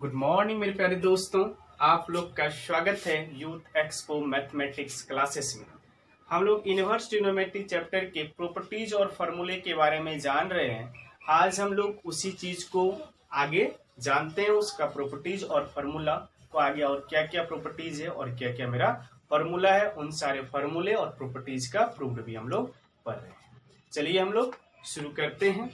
Good morning मेरे प्यारे दोस्तों, आप लोग का स्वागत है यूथ एक्सपो मैथमेटिक्स क्लासेस में। हम लोग इनवर्स ट्रिग्नोमेट्री चैप्टर के प्रॉपर्टीज और फॉर्मूले के बारे में जान रहे हैं। आज हम लोग उसी चीज को आगे जानते हैं, उसका प्रॉपर्टीज और फार्मूला को आगे, और क्या क्या प्रॉपर्टीज है और क्या क्या मेरा फार्मूला है, उन सारे फार्मूले और प्रॉपर्टीज का प्रूफ भी हम लोग पढ़ रहे हैं। चलिए हम लोग शुरू करते हैं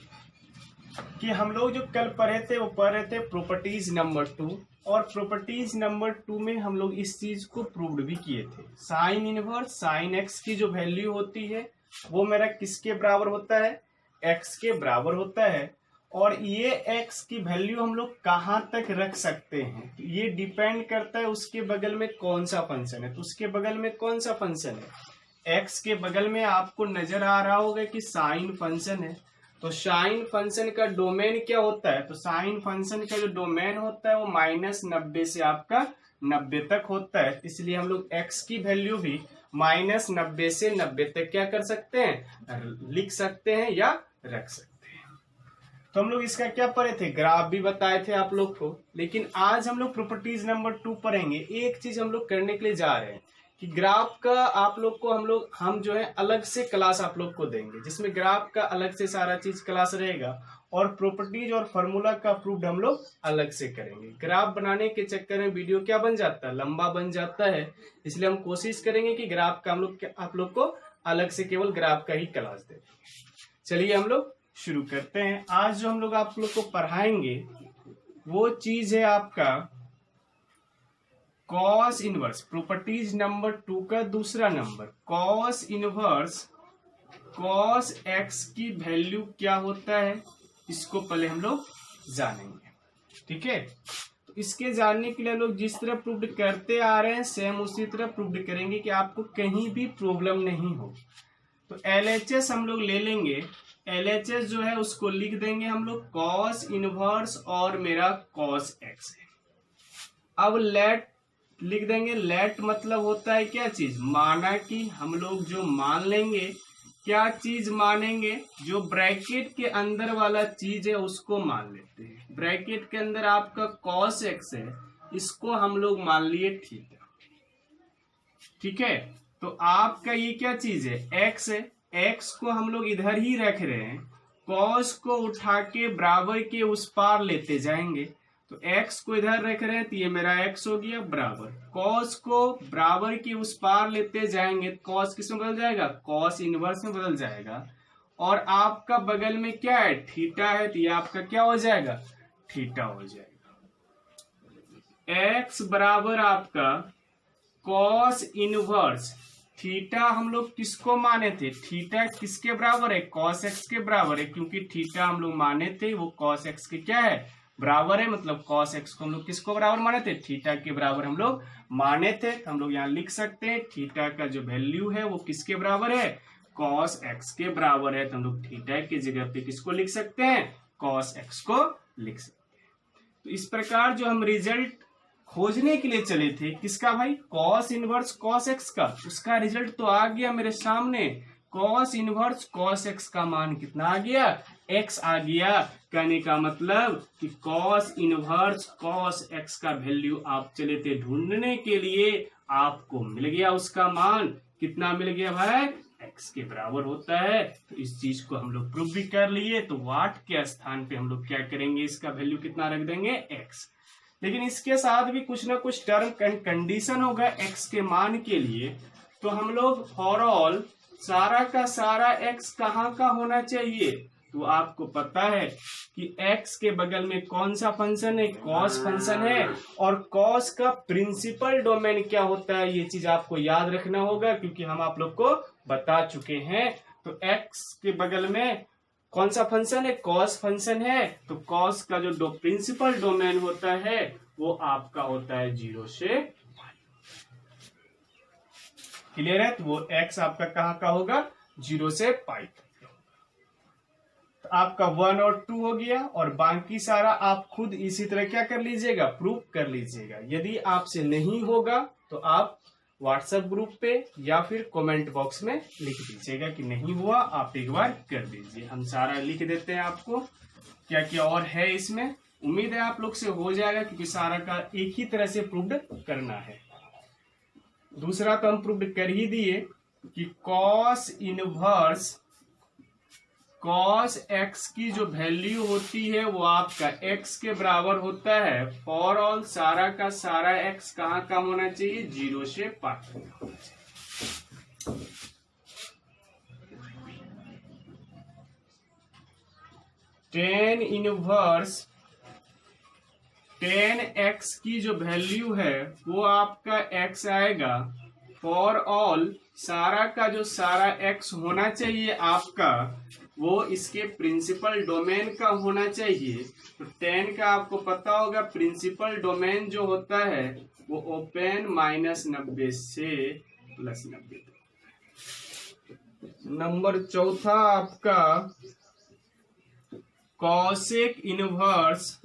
कि हम लोग जो कल पढ़े थे वो पढ़ रहे थे प्रॉपर्टीज नंबर 2, और प्रॉपर्टीज नंबर 2 में हम लोग इस चीज को प्रूव्ड भी किए थे। साइन इनवर्स साइन एक्स की जो वैल्यू होती है वो मेरा किसके बराबर होता है? एक्स के बराबर होता है। और ये एक्स की वैल्यू हम लोग कहाँ तक रख सकते हैं, तो ये डिपेंड करता है उसके बगल में कौन सा फंक्शन है। तो उसके बगल में कौन सा फंक्शन है? एक्स के बगल में आपको नजर आ रहा होगा कि साइन फंक्शन है। तो साइन फंक्शन का डोमेन क्या होता है? तो साइन फंक्शन का जो डोमेन होता है वो -90 से आपका 90 तक होता है। इसलिए हम लोग x की वैल्यू भी -90 से 90 तक क्या कर सकते हैं? लिख सकते हैं या रख सकते हैं। तो हम लोग इसका क्या पढ़े थे? ग्राफ भी बताए थे आप लोग को। लेकिन आज हम लोग प्रॉपर्टीज नंबर 2 पढ़ेंगे। एक चीज हम लोग करने के लिए जा रहे हैं कि ग्राफ का आप लोग को हम जो है अलग से क्लास आप लोग को देंगे, जिसमें ग्राफ का अलग से सारा चीज क्लास रहेगा और प्रॉपर्टीज और फार्मूला का प्रूफ हम लोग अलग से करेंगे। ग्राफ बनाने के चक्कर में वीडियो क्या बन जाता है? लंबा बन जाता है। इसलिए हम कोशिश करेंगे कि ग्राफ का आप लोग को अलग से केवल ग्राफ का ही क्लास दे। चलिए हम लोग शुरू करते हैं। आज जो हम लोग आप लोग को पढ़ाएंगे वो चीज है आपका कॉस इनवर्स। प्रॉपर्टीज नंबर 2 का दूसरा number, cos inverse cos x की वैल्यू क्या होता है, इसको पहले हम लोग जानेंगे। ठीक है, तो इसके जानने के लिए लोग जिस तरह प्रूव करते आ रहे हैं सेम उसी तरह प्रूव करेंगे कि आपको कहीं भी प्रॉब्लम नहीं हो। तो LHS हम लोग ले लेंगे। LHS जो है उसको लिख देंगे हम लोग कॉस इनवर्स और मेरा कॉस एक्स है। अब लेट लिख देंगे। लेट मतलब होता है क्या चीज? माना कि हम लोग जो मान लेंगे, क्या चीज मानेंगे? जो ब्रैकेट के अंदर वाला चीज है उसको मान लेते हैं। ब्रैकेट के अंदर आपका कॉस एक्स है, इसको हम लोग मान लिए थीटा। ठीक है, तो आपका ये क्या चीज है? एक्स है। एक्स को हम लोग इधर ही रख रहे हैं, कॉस को उठा के बराबर के उस पार लेते जाएंगे। तो x को इधर रख रहे हैं तो ये मेरा x हो गया बराबर, कॉस को बराबर के उस पार लेते जाएंगे, कॉस किस में बदल जाएगा? कॉस इनवर्स में बदल जाएगा। और आपका बगल में क्या है? थीटा है, तो ये आपका क्या हो जाएगा? थीटा हो जाएगा। x बराबर आपका कॉस इनवर्स थीटा। हम लोग किसको माने थे? थीटा किसके बराबर है? कॉस एक्स के बराबर है, क्योंकि थीटा हम लोग माने थे वो कॉस एक्स के क्या है? बराबर है। मतलब कॉस एक्स को हम लोग किसको बराबर माने थे? थीटा के बराबर हम लोग माने थे। तो हम लोग यहाँ लिख सकते हैं थीटा का जो वैल्यू है वो किसके बराबर है? कॉस एक्स के बराबर है। तो हम लोग थीटा की जगह पे किसको लिख सकते हैं? कॉस एक्स को लिख सकते हैं। तो इस प्रकार जो हम रिजल्ट खोजने के लिए चले थे, किसका भाई? कॉस इनवर्स कॉस एक्स का, उसका रिजल्ट तो आ गया मेरे सामने। कॉस इनवर्स कॉस एक्स का मान कितना आ गया? एक्स आ गया। कहने का मतलब कि कॉस इनवर्स कॉस एक्स का वैल्यू आप चले थे ढूंढने के लिए, आपको मिल गया। उसका मान कितना मिल गया भाई? एक्स के बराबर होता है। तो इस चीज को हम लोग प्रूव भी कर लिए। तो वाट के स्थान पे हम लोग क्या करेंगे? इसका वैल्यू कितना रख देंगे? एक्स। लेकिन इसके साथ भी कुछ ना कुछ टर्म कंडीशन होगा एक्स के मान के लिए। तो हम लोग फॉर ऑल सारा का सारा एक्स कहाँ का होना चाहिए? तो आपको पता है कि x के बगल में कौन सा फंक्शन है? कॉस फंक्शन है। और कॉस का प्रिंसिपल डोमेन क्या होता है, ये चीज आपको याद रखना होगा, क्योंकि हम आप लोग को बता चुके हैं। तो x के बगल में कौन सा फंक्शन है? कॉस फंक्शन है। तो कॉस का जो प्रिंसिपल डोमेन होता है वो आपका होता है 0 से। क्लियर है? तो वो x आपका कहाँ का होगा? 0 से पाई तक। तो आपका 1 और 2 हो गया, और बाकी सारा आप खुद इसी तरह क्या कर लीजिएगा? प्रूफ कर लीजिएगा। यदि आपसे नहीं होगा तो आप व्हाट्सएप ग्रुप पे या फिर कमेंट बॉक्स में लिख दीजिएगा कि नहीं हुआ, आप एक बार कर दीजिए। हम सारा लिख देते हैं आपको क्या क्या और है इसमें। उम्मीद है आप लोग से हो जाएगा, क्योंकि सारा का एक ही तरह से प्रूव्ड करना है। दूसरा तो हम प्रूव्ड कर ही दिए कि कॉस इनवर्स कॉस एक्स की जो वैल्यू होती है वो आपका एक्स के बराबर होता है फॉर ऑल सारा का सारा एक्स कहाँ कम होना चाहिए, 0 से पाई तक होना चाहिए। टेन इनवर्स टेन एक्स की जो वैल्यू है वो आपका एक्स आएगा फॉर ऑल सारा का जो सारा एक्स होना चाहिए आपका वो इसके प्रिंसिपल डोमेन का होना चाहिए। तो 10 का आपको पता होगा प्रिंसिपल डोमेन जो होता है वो ओपन -90 से +90। नंबर चौथा आपका कॉसेक इनवर्स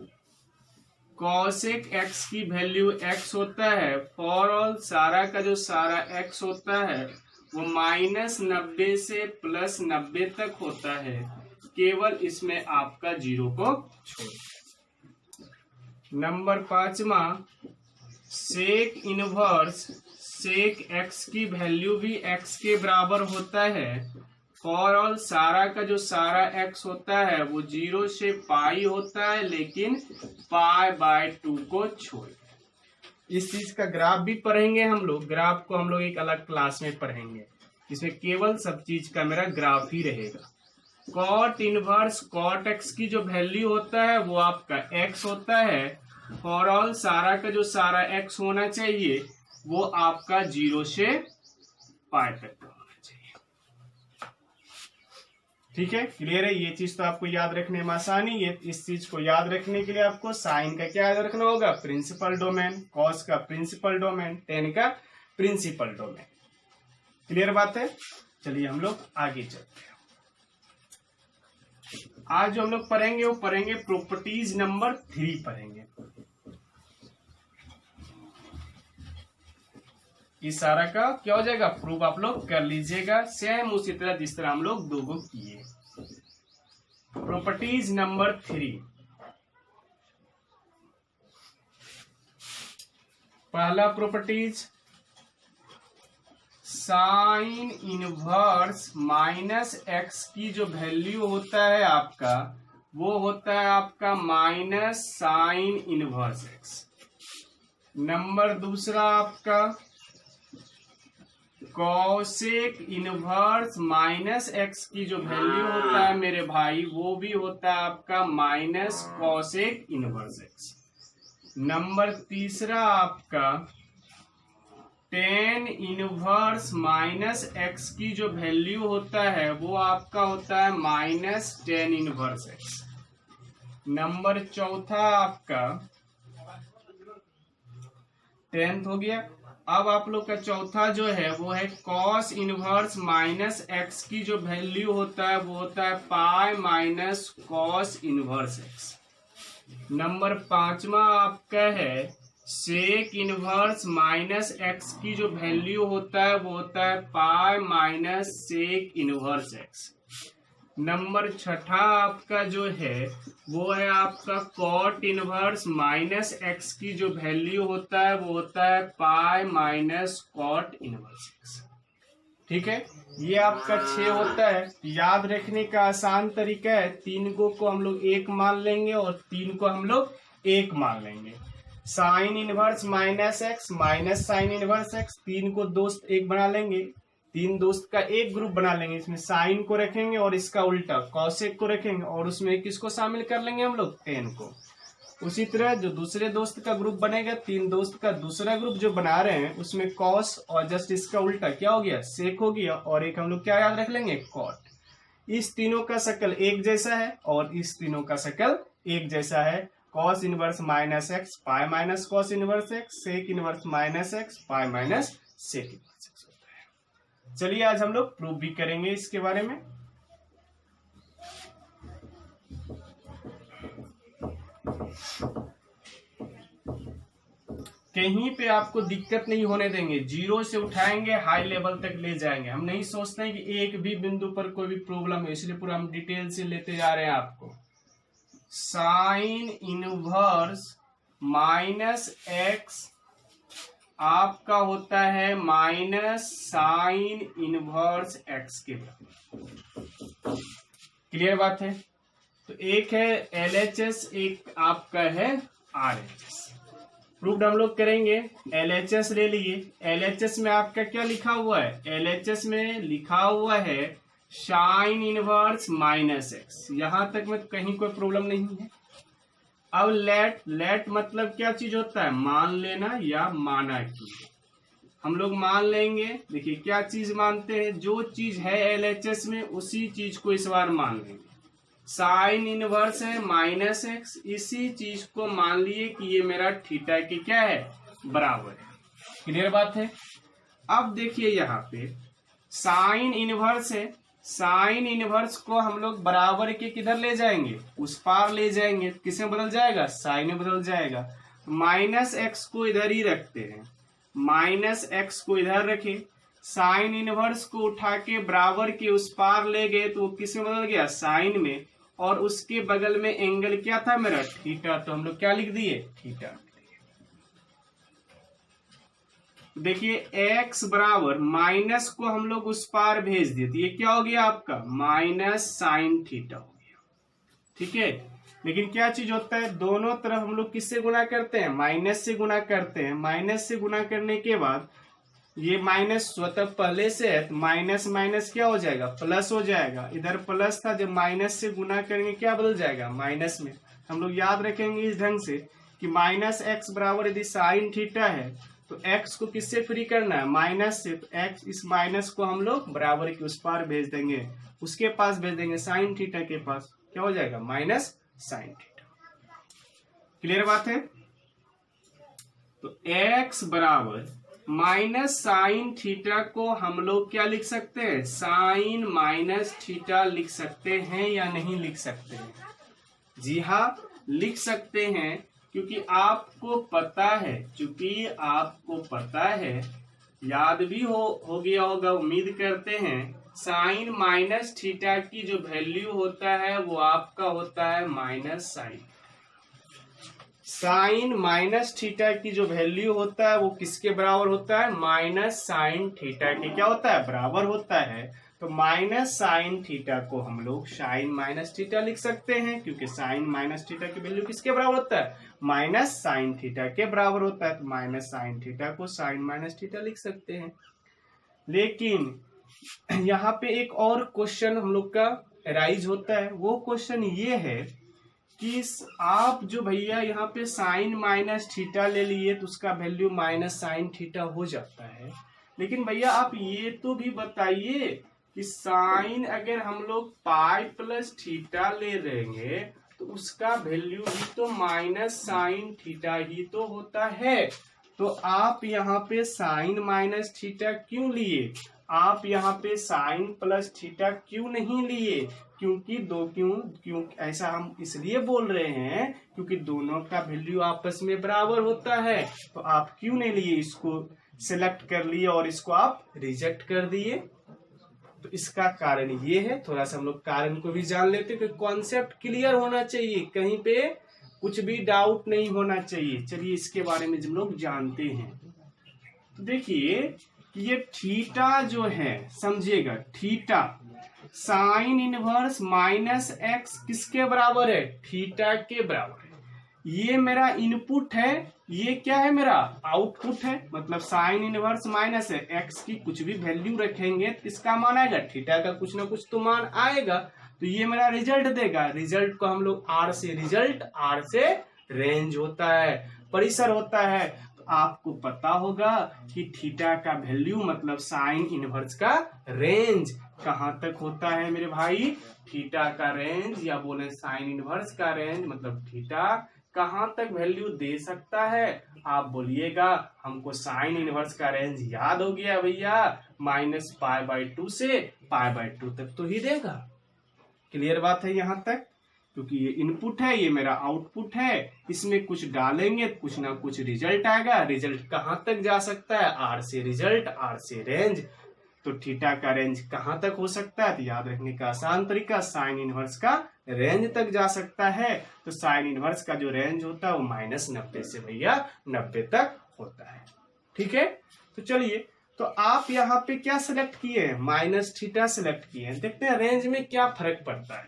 कॉसेक एक्स की वैल्यू एक्स होता है फॉर ऑल सारा का जो सारा एक्स होता है वो -90 से +90 तक होता है, केवल इसमें आपका 0 को छोड़। नंबर 5वां सेक इनवर्स सेक एक्स की वैल्यू भी एक्स के बराबर होता है फॉर ऑल सारा का जो सारा एक्स होता है वो 0 से पाई होता है, लेकिन π/2 को छोड़। इस चीज का ग्राफ भी पढ़ेंगे हम लोग, ग्राफ को हम लोग एक अलग क्लास में पढ़ेंगे, इसमें केवल सब चीज का मेरा ग्राफ ही रहेगा। कॉट इनवर्स कॉट एक्स की जो वैल्यू होता है वो आपका एक्स होता है फॉर ऑल सारा का जो सारा एक्स होना चाहिए वो आपका 0 से पाई तक का होना चाहिए। ठीक है, क्लियर है? ये चीज तो आपको याद रखने में आसानी है। इस चीज को याद रखने के लिए आपको साइन का क्या याद रखना होगा, प्रिंसिपल डोमेन, कॉस का प्रिंसिपल डोमेन, टेन का प्रिंसिपल डोमेन। क्लियर बात है? चलिए हम लोग आगे चलते हैं। आज जो हम लोग पढ़ेंगे वो पढ़ेंगे प्रॉपर्टीज नंबर 3 पढ़ेंगे। इस सारा का क्या हो जाएगा, प्रूफ आप लोग कर लीजिएगा, सेम उसी तरह जिस तरह हम लोग 2 गो किए। प्रॉपर्टीज नंबर 3, पहला प्रॉपर्टीज साइन इनवर्स -x की जो वैल्यू होता है आपका वो होता है आपका -sin इनवर्स x। नंबर दूसरा आपका कॉसेक इनवर्स -x की जो वैल्यू होता है मेरे भाई वो भी होता है आपका -cosec इनवर्स x। नंबर तीसरा आपका tan इनवर्स -x की जो वैल्यू होता है वो आपका होता है -tan इनवर्स x। नंबर चौथा आपका 10th हो गया। अब आप लोग का चौथा जो है वो है cos इनवर्स -x की जो वैल्यू होता है वो होता है π cos इनवर्स x। नंबर 5वां आपका है सेक इनवर्स -x की जो वैल्यू होता है वो होता है π सेक इनवर्स x। नंबर 6 आपका जो है वो है आपका कॉट इनवर्स -x की जो वैल्यू होता है वो होता है π कॉट इनवर्स x। ठीक है, ये आपका 6 होता है। याद रखने का आसान तरीका है, 3 को हम लोग 1 मान लेंगे और 3 को हम लोग 1 मान लेंगे। Sine inverse -x -sin inverse x, 3 को दोस्त 1 बना लेंगे, 3 दोस्त का एक ग्रुप बना लेंगे, इसमें साइन को रखेंगे और इसका उल्टा कॉसेक को रखेंगे और उसमें किसको शामिल कर लेंगे हम लोग, टेन को। उसी तरह जो दूसरे दोस्त का ग्रुप बनेगा, 3 दोस्त का दूसरा ग्रुप जो बना रहे हैं उसमें कॉस और जस्ट इसका उल्टा क्या हो गया, सेक हो गया, और एक हम लोग क्या याद रख लेंगे, कॉट। इस तीनों का शकल एक जैसा है और इस तीनों का शकल एक जैसा है। Cos inverse -x π cos inverse x, sec inverse -x π sec inverse x होता है। चलिए आज हम लोग प्रूफ भी करेंगे इसके बारे में। कहीं पे आपको दिक्कत नहीं होने देंगे, 0 से उठाएंगे हाई लेवल तक ले जाएंगे। हम नहीं सोचते हैं कि एक भी बिंदु पर कोई भी प्रॉब्लम है, इसलिए पूरा हम डिटेल से लेते जा रहे हैं आपको। साइन इनवर्स माइनस एक्स आपका होता है माइनस साइन इनवर्स एक्स के बराबर। क्लियर बात है। तो एक है LHS, एक आपका है RHS। प्रूफ हम लोग करेंगे। LHS ले लिए। LHS में आपका क्या लिखा हुआ है? LHS में लिखा हुआ है साइन इनवर्स माइनस एक्स। यहां तक में कहीं कोई प्रॉब्लम नहीं है। अब लेट मतलब क्या चीज होता है? मान लेना या माना की। हम लोग मान लेंगे। देखिए क्या चीज मानते हैं? जो चीज है LHS में उसी चीज को इस बार मान लेंगे। साइन इनवर्स है माइनस एक्स, इसी चीज को मान लिए कि ये मेरा थीटा के क्या है? बराबर है। क्लियर बात है। अब देखिए यहाँ पे साइन इनवर्स है, साइन इनवर्स को हम लोग बराबर के किधर ले जाएंगे? उस पार ले जाएंगे। किसमें बदल जाएगा? साइन में बदल जाएगा। माइनस एक्स को इधर ही रखते हैं, माइनस एक्स को इधर रखे, साइन इनवर्स को उठा के बराबर के उस पार ले गए तो किसमें बदल गया? साइन में। और उसके बगल में एंगल क्या था मेरा? थीटा। तो हम लोग क्या लिख दिए? थीटा। देखिए x बराबर माइनस को हम लोग उस पार भेज दिए तो ये क्या हो गया आपका? माइनस साइन थीटा हो गया। ठीक है। लेकिन क्या चीज होता है? दोनों तरफ हम लोग किससे गुणा करते हैं? माइनस से गुणा करते हैं। माइनस से गुणा करने के बाद ये माइनस स्वतः पहले से है तो माइनस माइनस क्या हो जाएगा? प्लस हो जाएगा। इधर प्लस था, जब माइनस से गुणा करेंगे क्या बदल जाएगा? माइनस में। हम लोग याद रखेंगे इस ढंग से कि माइनस एक्स बराबर यदि साइन थीटा है तो एक्स को किससे फ्री करना है? माइनस से। तो एक्स, इस माइनस को हम लोग बराबर के उस पार भेज देंगे, उसके पास भेज देंगे साइन थीटा के पास। क्या हो जाएगा? Minus sine theta. क्लियर बात है। तो एक्स बराबर माइनस साइन थीटा को हम लोग क्या लिख सकते हैं? साइन माइनस थीटा लिख सकते हैं या नहीं लिख सकते हैं? जी हाँ, लिख सकते हैं, क्योंकि आपको पता है, चूंकि आपको पता है, याद भी हो गया होगा उम्मीद करते हैं, साइन माइनस थीटा की जो वैल्यू होता है वो आपका होता है minus sine. Sine minus theta की जो वैल्यू होता है वो किसके बराबर होता है? माइनस साइन थीटा के क्या होता है? बराबर होता है। तो माइनस साइन थीटा को हम लोग साइन माइनस थीटा लिख सकते हैं, क्योंकि साइन माइनस थीटा की वैल्यू किसके बराबर होता है? माइनस साइन थीटा के बराबर होता है। तो माइनस साइन थीटा को साइन माइनस थीटा लिख सकते हैं। लेकिन यहाँ पे एक और क्वेश्चन हम लोग का राइज होता है। वो क्वेश्चन ये है कि आप जो भैया यहाँ पे साइन माइनस थीटा ले लिए तो उसका वैल्यू माइनस साइन थीटा हो जाता है। लेकिन भैया आप ये तो भी बताइए कि साइन अगर हम लोग पाई प्लस थीटा ले लेंगे तो उसका वैल्यू भी तो माइनस साइन थीटा ही तो होता है। तो आप यहाँ पे साइन माइनस थीटा क्यों लिए? आप यहाँ पे साइन प्लस थीटा क्यों नहीं लिए? क्योंकि क्यों ऐसा हम इसलिए बोल रहे हैं क्योंकि दोनों का वैल्यू आपस में बराबर होता है। तो आप क्यों नहीं लिए? इसको सिलेक्ट कर लिए और इसको आप रिजेक्ट कर दिए। तो इसका कारण ये है। थोड़ा सा हम लोग कारण को भी जान लेते हैं, कॉन्सेप्ट क्लियर होना चाहिए, कहीं पे कुछ भी डाउट नहीं होना चाहिए। चलिए इसके बारे में हम लोग जानते हैं। तो देखिए ये थीटा जो है, समझिएगा, theta sine inverse minus x किसके बराबर है? थीटा के बराबर है। ये मेरा इनपुट है, ये क्या है? मेरा आउटपुट है। मतलब साइन इनवर्स माइनस है, एक्स की कुछ भी वैल्यू रखेंगे तो इसका मान आएगा, थीटा का कुछ ना कुछ तो मान आएगा। तो ये मेरा रिजल्ट देगा। रिजल्ट को हम लोग आर से, रिजल्ट आर से रेंज होता है, परिसर होता है। तो आपको पता होगा कि थीटा का वैल्यू मतलब साइन इनवर्स का रेंज कहां तक होता है मेरे भाई? थीटा का रेंज या बोले साइन इनवर्स का रेंज मतलब थीटा कहां तक वैल्यू दे सकता है? आप बोलिएगा हमको साइन इनवर्स का रेंज याद हो गया भैया, माइनस π/2 से π/2 तक तो ही देगा। क्लियर बात है यहाँ तक? क्योंकि ये इनपुट है, ये मेरा आउटपुट है, इसमें कुछ डालेंगे कुछ ना कुछ रिजल्ट आएगा। रिजल्ट कहां तक जा सकता है? आर से रिजल्ट, आर से रेंज। तो थीटा का रेंज कहां तक हो सकता है? तो याद रखने का आसान तरीका, साइन इनवर्स का रेंज तक जा सकता है। तो साइन इनवर्स का जो रेंज होता है वो -90 से भैया 90 तक होता है। ठीक है, तो चलिए, तो आप यहाँ पे क्या सिलेक्ट किए हैं? -θ सिलेक्ट किए हैं। देखते हैं रेंज में क्या फर्क पड़ता है।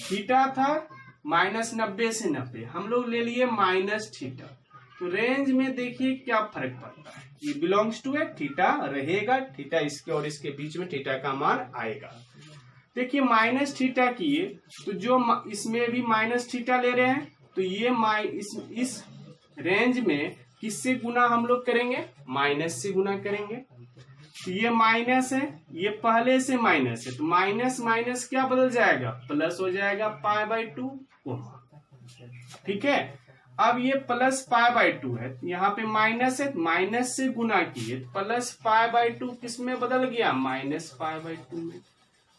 थीटा था -90 से 90, हम लोग ले लिए -θ, तो रेंज में देखिए क्या फर्क पड़ता है। ये बिलोंग्स टू है, थीटा रहेगा, थीटा इसके और इसके बीच में थीटा का मान आएगा। देखिए -θ किए तो जो इसमें भी -θ ले रहे हैं, तो ये इस रेंज में किससे गुना हम लोग करेंगे? माइनस से गुना करेंगे। तो ये माइनस है, ये पहले से माइनस है, तो माइनस माइनस क्या बदल जाएगा? प्लस हो जाएगा π/2। ठीक है, अब ये प्लस π/2 है, यहाँ पे माइनस है, माइनस से गुना किए तो प्लस π/2 किस में बदल गया? माइनस π/2 में।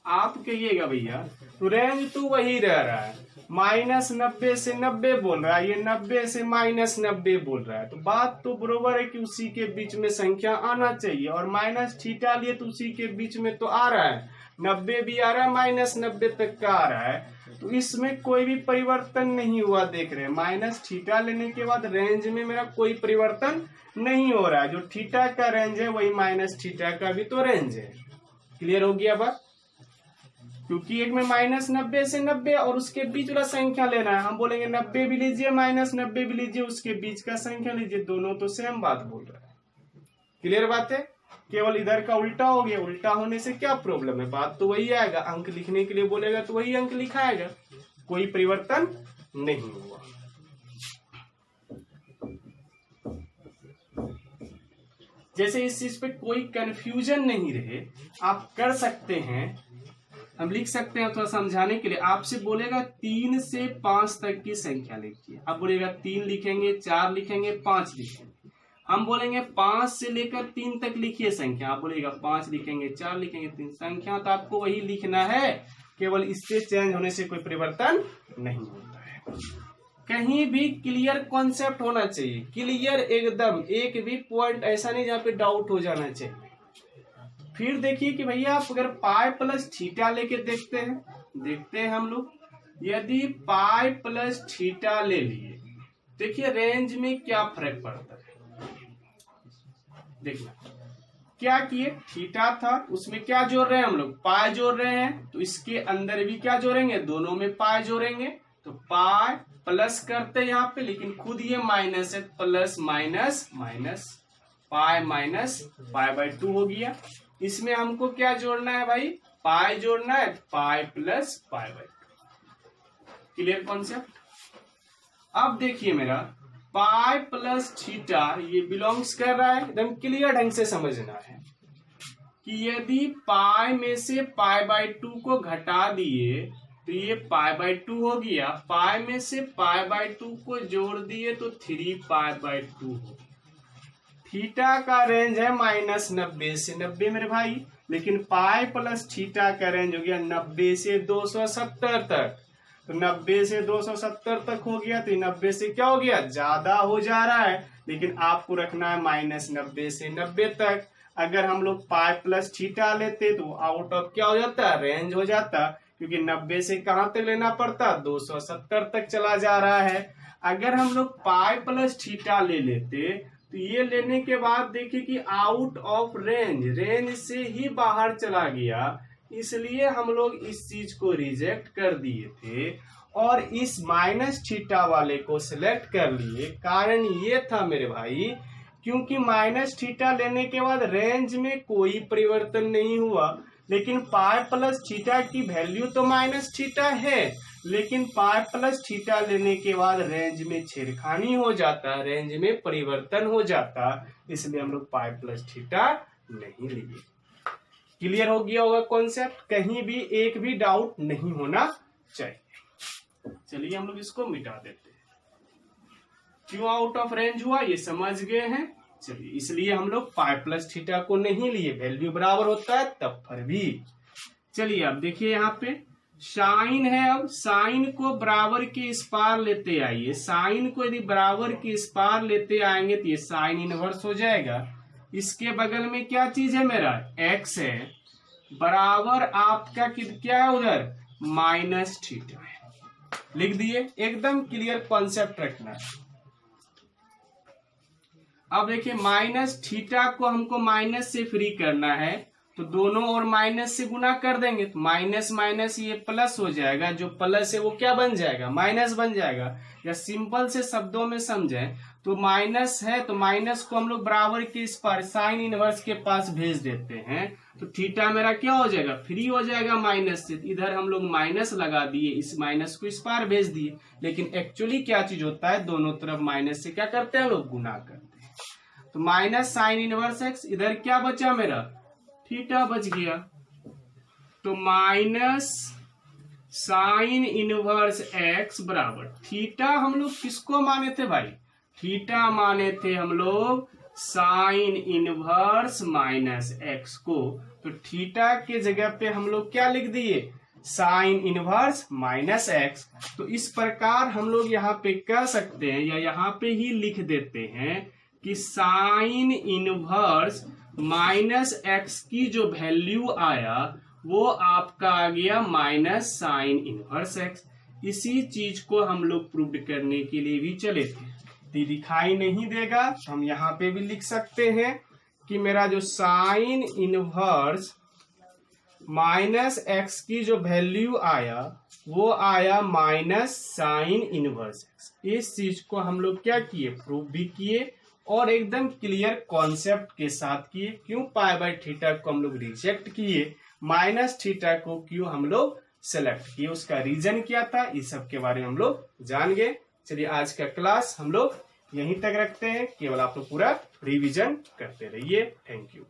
आप कहिएगा भैया तो रेंज तो वही रह रहा है, -90 से 90 बोल रहा है, ये 90 से -90 बोल रहा है, तो बात तो बरोबर है कि उसी के बीच में संख्या आना चाहिए। और -θ लिए तो उसी के बीच में तो आ रहा है, 90 भी आ रहा है, -90 तक का आ रहा है, तो इसमें कोई भी परिवर्तन नहीं हुआ। देख रहे हैं -θ लेने के बाद रेंज में मेरा कोई परिवर्तन नहीं हो रहा है। जो थीटा का रेंज है वही -θ का भी तो रेंज है। क्लियर हो गया बात? क्योंकि एक में -90 से 90 और उसके बीच वाला संख्या लेना है, हम बोलेंगे 90 भी लीजिए -90 भी लीजिए, उसके बीच का संख्या लीजिए, दोनों तो सेम बात बोल रहा है। क्लियर बात है? केवल इधर का उल्टा हो गया, उल्टा होने से क्या प्रॉब्लम है? बात तो वही आएगा, अंक लिखने के लिए बोलेगा तो वही अंक लिखाएगा, कोई परिवर्तन नहीं हुआ। जैसे इस चीज पे कोई कंफ्यूजन नहीं रहे, आप कर सकते हैं, हम लिख सकते हैं। थोड़ा समझाने के लिए आपसे बोलेगा 3 से 5 तक की संख्या लिखिए, आप बोलेगा 3 लिखेंगे, 4 लिखेंगे, 5 लिखेंगे। हम बोलेंगे 5 से लेकर 3 तक लिखिए संख्या, आप बोलेगा 5 लिखेंगे, 4 लिखेंगे, 3। संख्या तो आपको वही लिखना है, केवल इससे चेंज होने से कोई परिवर्तन नहीं होता है। कहीं भी क्लियर कॉन्सेप्ट होना चाहिए, क्लियर एकदम, एक भी पॉइंट ऐसा नहीं जहाँ पे डाउट हो जाना चाहिए। फिर देखिए कि भैया आप अगर π+θ लेके देखते हैं हम लोग, यदि π+θ ले लिए, देखिए रेंज में क्या फर्क पड़ता है। देखना क्या किए, थीटा था उसमें क्या जोड़ रहे हैं हम लोग? पाई जोड़ रहे हैं, तो इसके अंदर भी क्या जोड़ेंगे? दोनों में पाई जोड़ेंगे, तो पाई प्लस करते यहाँ पे, लेकिन खुद ये माइनस है, plus minus minus, pi minus π/2 हो गया। इसमें हमको क्या जोड़ना है भाई? पाई जोड़ना है, पाई प्लस π/2। Clear concept? अब देखिए मेरा π+θ ये बिलोंग्स कर रहा है, एकदम क्लियर ढंग से समझना है कि यदि पाई में से π/2 को घटा दिए तो ये π/2 हो गया, पाई में से π/2 को जोड़ दिए तो 3π/2 हो। थीटा का रेंज है -90 से 90 मेरे भाई, लेकिन π+θ का रेंज हो गया 90 से 270 तक। तो 90 से 270 तक हो गया, तो 90 से क्या हो गया? ज्यादा हो जा रहा है, लेकिन आपको रखना है -90 से 90 तक। अगर हम लोग π+θ लेते तो आउट ऑफ क्या हो जाता? रेंज हो जाता, क्योंकि 90 से कहां तक लेना पड़ता? 270 तक चला जा रहा है। अगर हम लोग π+θ ले लेते तो ये लेने के बाद देखिए कि आउट ऑफ रेंज से ही बाहर चला गया, इसलिए हम लोग इस चीज को रिजेक्ट कर दिए थे और इस -θ वाले को सिलेक्ट कर लिए। कारण ये था मेरे भाई, क्योंकि -θ लेने के बाद रेंज में कोई परिवर्तन नहीं हुआ, लेकिन π+θ की वैल्यू तो -θ है, लेकिन π+θ लेने के बाद रेंज में छेड़खानी हो जाता, रेंज में परिवर्तन हो जाता, इसलिए हम लोग π+θ नहीं लिए। क्लियर हो गया होगा कॉन्सेप्ट? कहीं भी एक भी डाउट नहीं होना चाहिए। चलिए हम लोग इसको मिटा देते हैं। क्यों आउट ऑफ रेंज हुआ ये समझ गए हैं। चलिए, इसलिए हम लोग π+θ को नहीं लिए, वैल्यू बराबर होता है तब पर भी। चलिए अब देखिए यहाँ पे साइन है, अब साइन को बराबर के इस पार लेते आइए। साइन को यदि बराबर के इस पार लेते आएंगे तो ये साइन इनवर्स हो जाएगा। इसके बगल में क्या चीज है मेरा? एक्स है, बराबर आपका क्या है उधर माइनस थीटा है। लिख दिए, एकदम क्लियर कॉन्सेप्ट रखना है। अब देखिए माइनस थीटा को हमको माइनस से फ्री करना है, तो दोनों और माइनस से गुना कर देंगे, तो माइनस माइनस ये प्लस हो जाएगा, जो प्लस है वो क्या बन जाएगा माइनस बन जाएगा। या सिंपल से शब्दों में समझें तो माइनस है तो माइनस को हम लोग बराबर के इस पार साइन इनवर्स के पास भेज देते हैं, तो थीटा मेरा क्या हो जाएगा फ्री हो जाएगा माइनस से। इधर हम लोग माइनस लगा दिए, इस माइनस को इस पार भेज दिए, लेकिन एक्चुअली क्या चीज होता है दोनों तरफ माइनस से क्या करते हैं हम लोग गुना करते हैं। तो माइनस साइन इनवर्स एक्स, इधर क्या बचा मेरा थीटा बच गया, तो माइनस साइन इनवर्स एक्स बराबर थीटा हम लोग किसको माने थे भाई, थीटा माने थे हम लोग साइन इनवर्स माइनस एक्स को, तो थीटा के जगह पे हम लोग क्या लिख दिए साइन इनवर्स माइनस एक्स। तो इस प्रकार हम लोग यहाँ पे कह सकते हैं या यहाँ पे ही लिख देते हैं कि साइन इनवर्स माइनस एक्स की जो वैल्यू आया वो आपका आ गया माइनस साइन इनवर्स एक्स। इसी चीज को हम लोग प्रूव करने के लिए भी चले थे, दिखाई नहीं देगा हम यहाँ पे भी लिख सकते हैं कि मेरा जो साइन इनवर्स माइनस एक्स की जो वैल्यू आया वो आया माइनस साइन इनवर्स एक्स। इस चीज को हम लोग क्या किए प्रूव भी किए और एकदम क्लियर कॉन्सेप्ट के साथ किए। क्यों पाई बाय थीटा को हम लोग रिजेक्ट किए, माइनस थीटा को क्यों हम लोग सेलेक्ट किए, उसका रीजन क्या था, इस सब के बारे में हम लोग जान गए। चलिए आज का क्लास हम लोग यहीं तक रखते हैं, केवल आप लोग पूरा रिवीजन करते रहिए। Thank you.